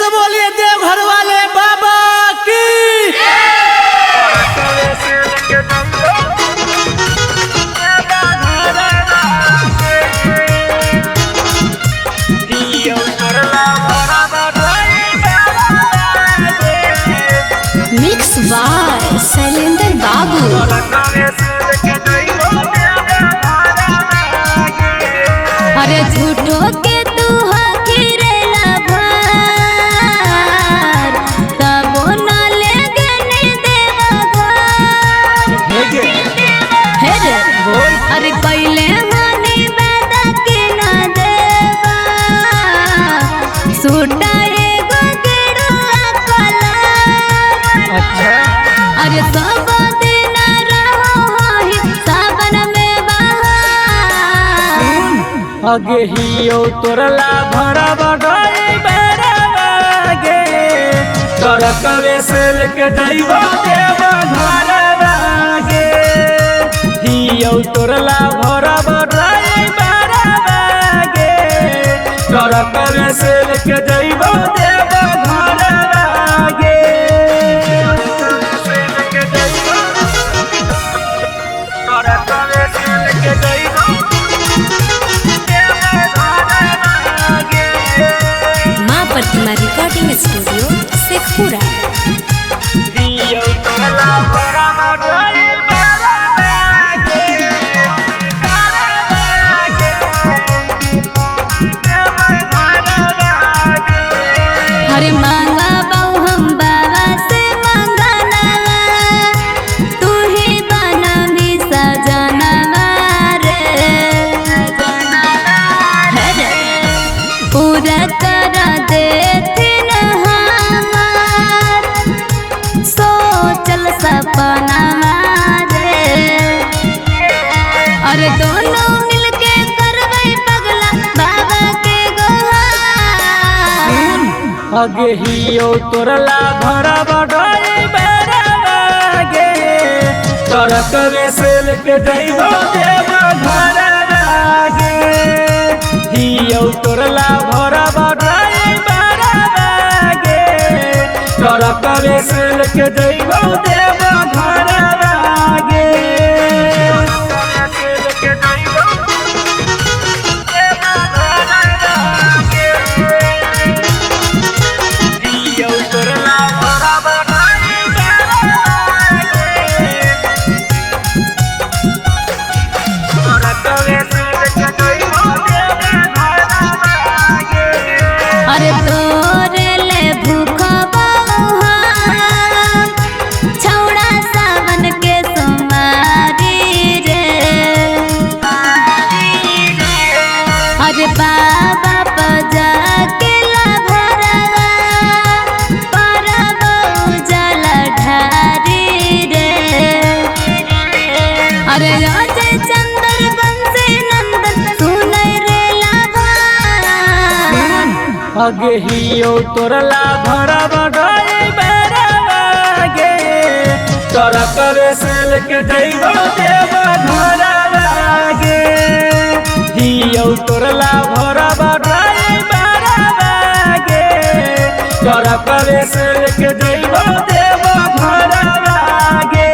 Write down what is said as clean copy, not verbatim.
से बोलिए देवघर वाले बाबा की। मिक्स बाय शैलेंद्र बाबू। अरे झूठो के तू हकीरेला भार तबो न लेगे ने देवा घर। हे रे अरे पहले हानि बेदा के न देवा सूटा एगो गेरुआ कलर। अच्छा अरे सब दिन रहो ही सावन में बहार। आगे हियो तोरला भरा बढ़ाई बेरागे तोर कवे से लेके जाइबो देवा घर लागे। हियो तोरला भरा बढ़ाई बेरागे तोर कवे से लेके जाइबो देवा घर लागे। तोर कवे से लेके जाइबो माँ प्रतिमा रिकॉर्डिंग स्टूडियो शेखपुरा। अरे मांगा बहु हम बाबा से मंगाना तू ही बना भी सजना रे। अरे पूरा कर देती न हमार सोचल सपना रे। अरे दोनों मिलके करबै पगला बाबा के गोहार। आगे हियो तोरला भरा बढ़ाई बेरागे तोर कवे से लेके जाइबो देवा घर लागे। हियो तोरला भरा बढ़ाई बेरागे तोर कवे से लेके जाइबो देवा घर लागे। अरे तोरे ले भूख छौड़ा सावन के सोमारी रे। अरे बाबा पजा के लभरवा परब जल ढारी रे। अरे अजय चंदर बंसी नंदन सुनै रे लाभा। आगे हियो तोरला भरा बढ़ाई बेरागे तोर कवे से लेके जाइबो देवा घर लागे। हियो तोरला भरा बढ़ाई बेरागे तोर कवे से लेके जाइबो देवा घर लागे।